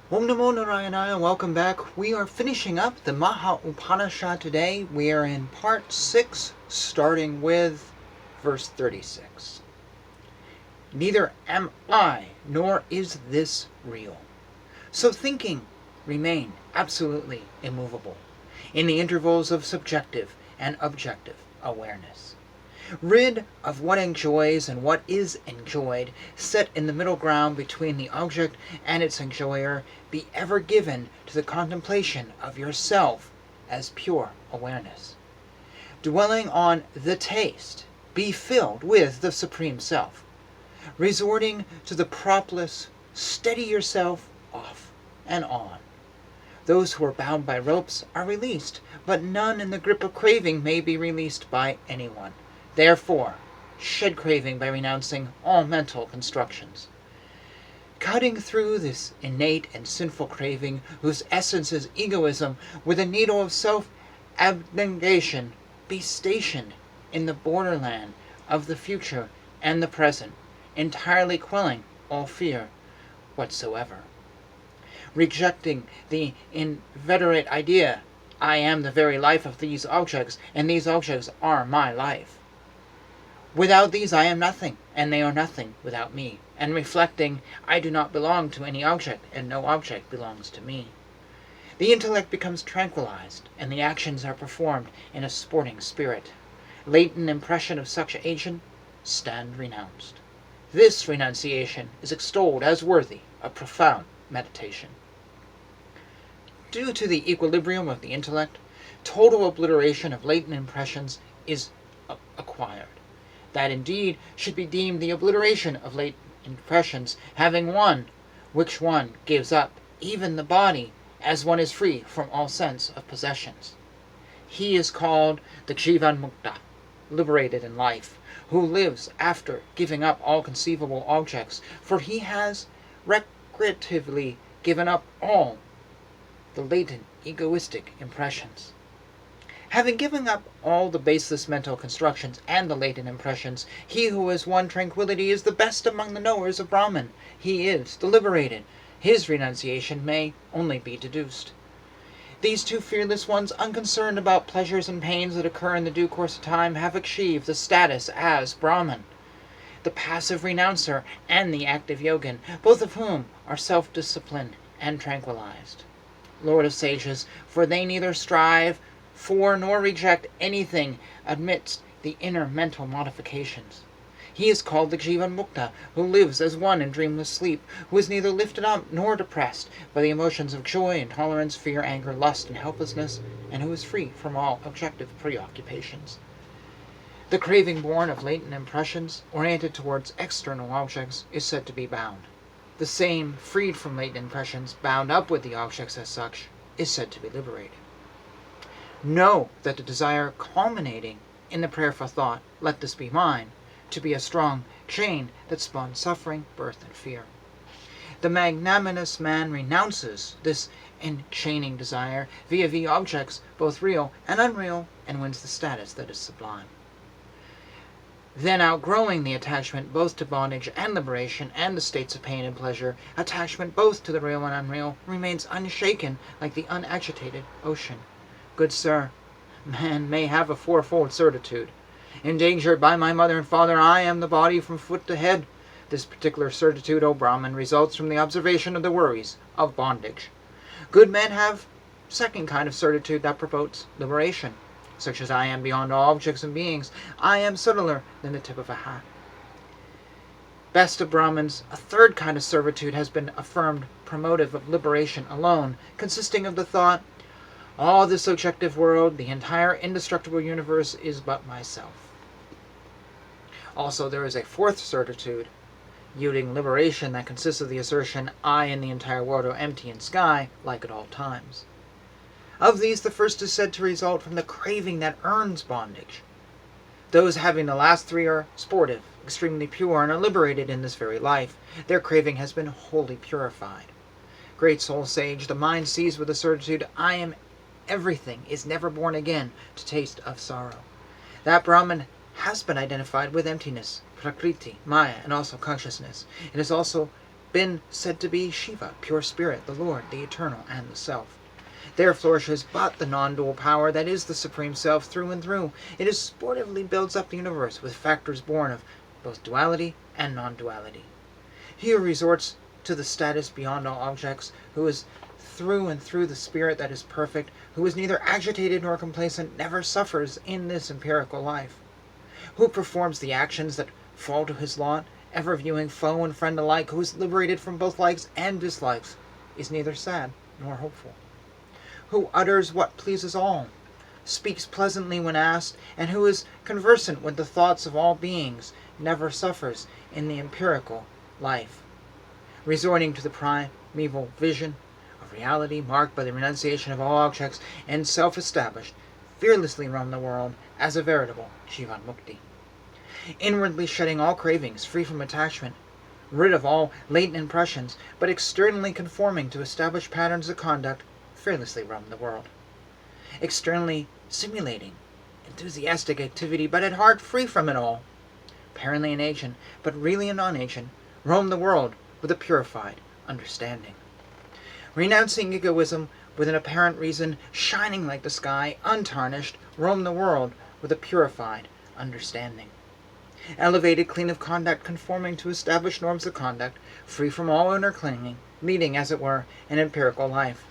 Om Namo Narayanaya, welcome back. We are finishing up the Maha Upanishad today. We are in part 6, starting with verse 36. Neither am I, nor is this real. So thinking remain absolutely immovable in the intervals of subjective and objective awareness. Rid of what enjoys and what is enjoyed, set in the middle ground between the object and its enjoyer, be ever given to the contemplation of yourself as pure awareness. Dwelling on the taste, be filled with the Supreme Self. Resorting to the propless, steady yourself off and on. Those who are bound by ropes are released, but none in the grip of craving may be released by anyone. Therefore, shed craving by renouncing all mental constructions. Cutting through this innate and sinful craving, whose essence is egoism, with a needle of self-abnegation, be stationed in the borderland of the future and the present, entirely quelling all fear whatsoever. Rejecting the inveterate idea, I am the very life of these objects, and these objects are my life. Without these I am nothing, and they are nothing without me. And reflecting, I do not belong to any object, and no object belongs to me. The intellect becomes tranquilized, and the actions are performed in a sporting spirit. Latent impression of such agent stand renounced. This renunciation is extolled as worthy of profound meditation. Due to the equilibrium of the intellect, total obliteration of latent impressions is acquired. That indeed should be deemed the obliteration of latent impressions, having one, which one gives up even the body, as one is free from all sense of possessions. He is called the Jivan Mukta, liberated in life, who lives after giving up all conceivable objects, for he has recreatively given up all the latent egoistic impressions. Having given up all the baseless mental constructions and the latent impressions, he who has won tranquility is the best among the knowers of Brahman. He is the liberated. His renunciation may only be deduced. These two fearless ones, unconcerned about pleasures and pains that occur in the due course of time, have achieved the status as Brahman. The passive renouncer and the active yogin, both of whom are self-disciplined and tranquilized. Lord of sages, for they neither strive for nor reject anything amidst the inner mental modifications. He is called the Jivan Mukta, who lives as one in dreamless sleep, who is neither lifted up nor depressed by the emotions of joy, intolerance, fear, anger, lust, and helplessness, and who is free from all objective preoccupations. The craving born of latent impressions, oriented towards external objects, is said to be bound. The same, freed from latent impressions, bound up with the objects as such, is said to be liberated. Know that the desire culminating in the prayer for thought, let this be mine, to be a strong chain that spawns suffering, birth, and fear. The magnanimous man renounces this enchaining desire vis-a-vis objects, both real and unreal, and wins the status that is sublime. Then, outgrowing the attachment both to bondage and liberation and the states of pain and pleasure, attachment both to the real and unreal remains unshaken like the unagitated ocean. Good sir, man may have a fourfold certitude. Endangered by my mother and father, I am the body from foot to head. This particular certitude, O Brahman, results from the observation of the worries of bondage. Good men have second kind of certitude that promotes liberation, such as I am beyond all objects and beings. I am subtler than the tip of a hat. Best of Brahmins, a third kind of servitude has been affirmed, promotive of liberation alone, consisting of the thought, all this objective world, the entire indestructible universe, is but myself. Also, there is a fourth certitude, yielding liberation, that consists of the assertion, I and the entire world are empty and sky, like at all times. Of these, the first is said to result from the craving that earns bondage. Those having the last three are sportive, extremely pure, and are liberated in this very life. Their craving has been wholly purified. Great soul sage, the mind sees with the certitude, I am everything, is never born again to taste of sorrow. That Brahman has been identified with emptiness, prakriti, maya, and also consciousness. It is also been said to be Shiva, pure spirit, the Lord, the eternal, and the self. There flourishes but the non-dual power that is the supreme self through and through. It is sportively builds up the universe with factors born of both duality and non-duality. He who resorts to the status beyond all objects, who is through and through the spirit that is perfect, who is neither agitated nor complacent, never suffers in this empirical life. Who performs the actions that fall to his lot, ever viewing foe and friend alike, who is liberated from both likes and dislikes, is neither sad nor hopeful. Who utters what pleases all, speaks pleasantly when asked, and who is conversant with the thoughts of all beings, never suffers in the empirical life. Resorting to the primeval vision of reality marked by the renunciation of all objects and self-established, fearlessly roam the world as a veritable Jivan Mukti. Inwardly shedding all cravings, free from attachment, rid of all latent impressions, but externally conforming to established patterns of conduct, fearlessly roam the world. Externally simulating enthusiastic activity, but at heart free from it all. Apparently an agent, but really a non-agent, roam the world with a purified understanding. Renouncing egoism with an apparent reason, shining like the sky, untarnished, roam the world with a purified understanding. Elevated, clean of conduct, conforming to established norms of conduct, free from all inner clinging, leading, as it were, an empirical life.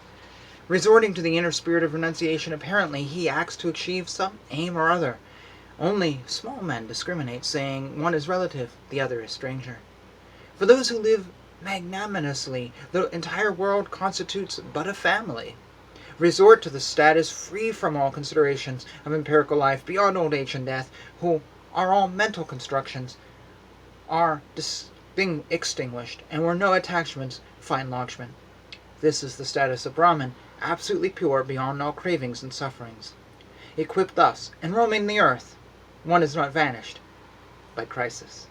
Resorting to the inner spirit of renunciation, apparently he acts to achieve some aim or other. Only small men discriminate, saying one is relative, the other is stranger. For those who live magnanimously, the entire world constitutes but a family. Resort to the status free from all considerations of empirical life beyond old age and death, who are all mental constructions, are extinguished, and where no attachments find lodgment. This is the status of Brahman, absolutely pure beyond all cravings and sufferings. Equipped thus, and roaming the earth, one is not vanished by crisis.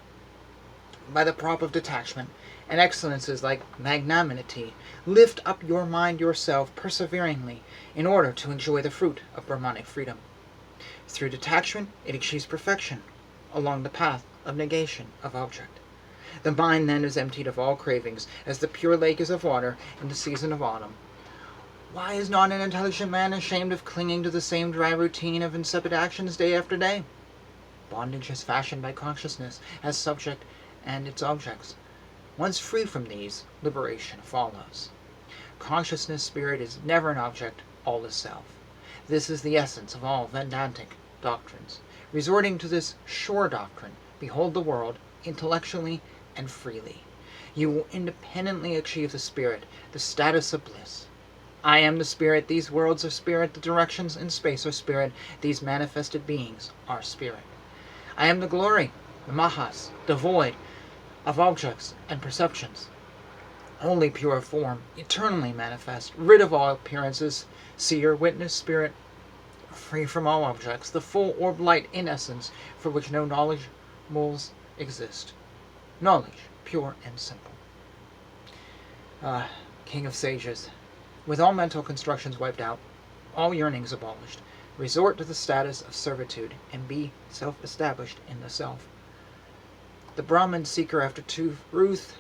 By the prop of detachment, and excellences like magnanimity, lift up your mind yourself perseveringly in order to enjoy the fruit of Brahmanic freedom. Through detachment, it achieves perfection along the path of negation of object. The mind then is emptied of all cravings, as the pure lake is of water in the season of autumn. Why is not an intelligent man ashamed of clinging to the same dry routine of insipid actions day after day? Bondage is fashioned by consciousness as subject and its objects. Once free from these, liberation follows. Consciousness spirit is never an object, all is self. This is the essence of all Vedantic doctrines. Resorting to this sure doctrine, behold the world intellectually and freely. You will independently achieve the spirit, the status of bliss. I am the spirit, these worlds are spirit, the directions in space are spirit, these manifested beings are spirit. I am the glory, the Mahas, devoid of objects and perceptions. Only pure form, eternally manifest, rid of all appearances, seer, witness, spirit, free from all objects, the full orb light in essence, for which no knowledge moles exist. Knowledge, pure and simple. King of sages, with all mental constructions wiped out, all yearnings abolished, resort to the status of servitude and be self-established in the self. The Brahman seeker after truth,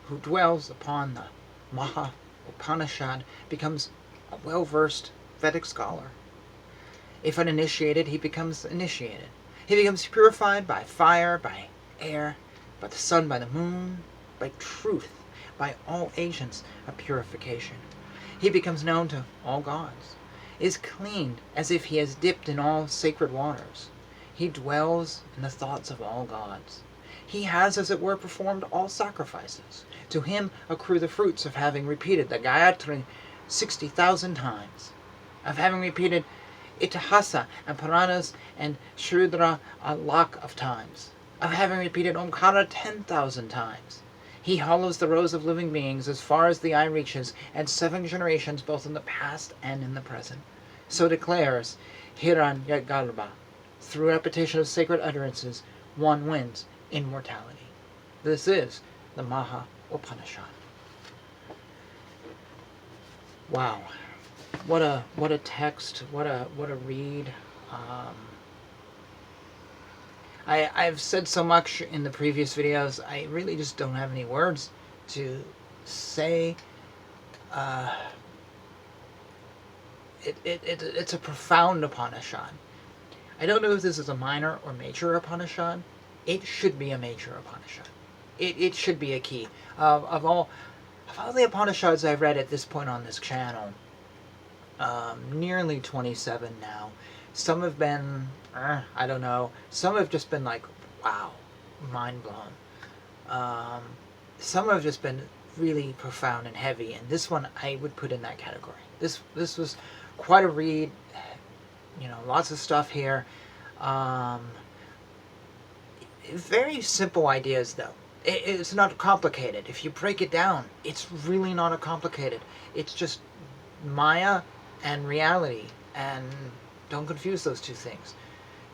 who dwells upon the Maha Upanishad, becomes a well-versed Vedic scholar. If uninitiated, he becomes initiated. He becomes purified by fire, by air, by the sun, by the moon, by truth, by all agents of purification. He becomes known to all gods, is cleaned as if he has dipped in all sacred waters. He dwells in the thoughts of all gods. He has, as it were, performed all sacrifices. To him accrue the fruits of having repeated the Gayatri 60,000 times, of having repeated Itihasa and Puranas and Shrudra a lakh of times, of having repeated Omkara 10,000 times. He hollows the rows of living beings as far as the eye reaches, and 7 generations both in the past and in the present. So declares Hiranyagarbha. Through repetition of sacred utterances, one wins immortality. This is the Maha Upanishad. Wow. What a text, what a read. I've said so much in the previous videos, I really just don't have any words to say it's a profound Upanishad. I don't know if this is a minor or major Upanishad. It should be a major Upanishad. It should be a key. Of all the Upanishads I've read at this point on this channel, nearly 27 now, some have been, I don't know, some have just been like, wow, mind blown. Some have just been really profound and heavy, and this one I would put in that category. This was quite a read, lots of stuff here. Very simple ideas, though. It's not complicated. If you break it down, it's really not complicated. It's just Maya and reality, and don't confuse those two things.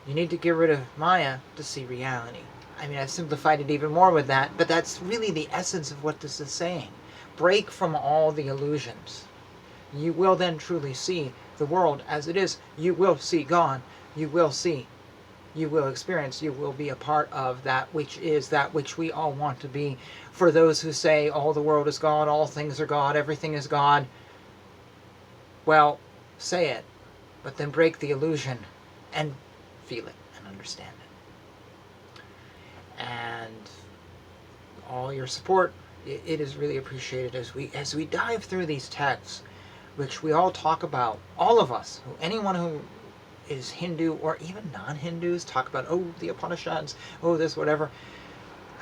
You need to get rid of Maya to see reality. I mean, I've simplified it even more with that, but that's really the essence of what this is saying. Break from all the illusions. You will then truly see the world as it is. You will see God. You will see. You will experience. You will be a part of that which is that which we all want to be. For those who say, all the world is God, all things are God, everything is God, well, say it, but then break the illusion and feel it and understand it. And all your support, it is really appreciated as we dive through these texts, which we all talk about. All of us, anyone who is Hindu or even non-Hindus, talk about, oh, the Upanishads, oh, this, whatever.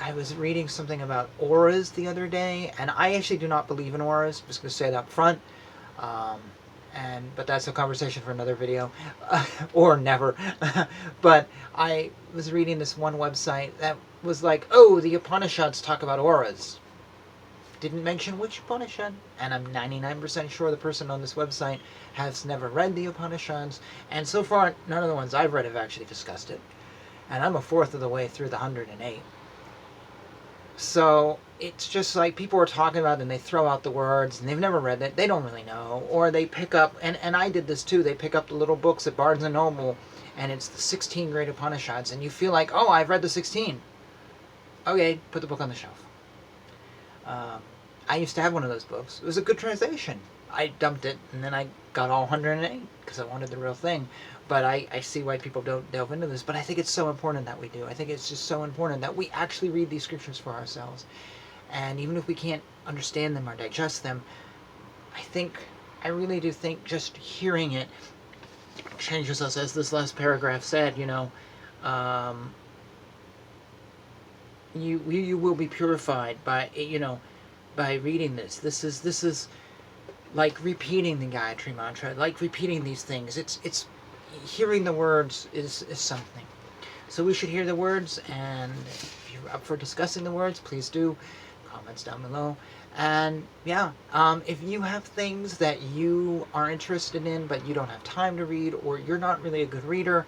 I was reading something about auras the other day, and I actually do not believe in auras. I'm just going to say that up front. But that's a conversation for another video, or never. But I was reading this one website that was like, oh, the Upanishads talk about auras. Didn't mention which Upanishad, and I'm 99% sure the person on this website has never read the Upanishads, and so far none of the ones I've read have actually discussed it, and I'm a fourth of the way through the 108. So it's just like people are talking about it and they throw out the words and they've never read it, they don't really know, or they pick up, and I did this too, they pick up the little books at Barnes & Noble and it's the 16 great Upanishads, and you feel like, oh, I've read the 16. Okay, put the book on the shelf. I used to have one of those books. It was a good translation. I dumped it, and then I got all 108 because I wanted the real thing. But I see why people don't delve into this. But I think it's so important that we do. I think it's just so important that we actually read these scriptures for ourselves. And even if we can't understand them or digest them, I really do think just hearing it changes us. As this last paragraph said, you will be purified by, by reading this. This is like repeating the Gayatri mantra, like repeating these things. It's hearing the words is something. So we should hear the words, and if you're up for discussing the words, please do. Comments down below. And yeah, if you have things that you are interested in but you don't have time to read, or you're not really a good reader,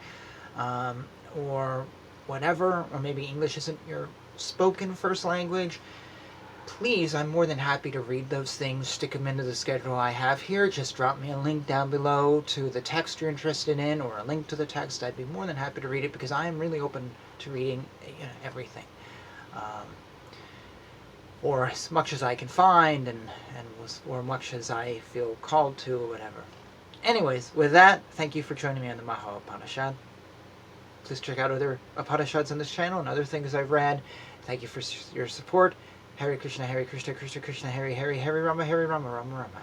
or whatever, or maybe English isn't your spoken first language, please, I'm more than happy to read those things, stick them into the schedule I have here. Just drop me a link down below to the text you're interested in, or a link to the text. I'd be more than happy to read it, because I am really open to reading everything. Or as much as I can find, or much as I feel called to, or whatever. Anyways, with that, thank you for joining me on the Maha Upanishad. Please check out other Upanishads on this channel and other things I've read. Thank you for your support. Hare Krishna, Krishna Krishna, Hare Hare, Hare Rama, Rama Rama.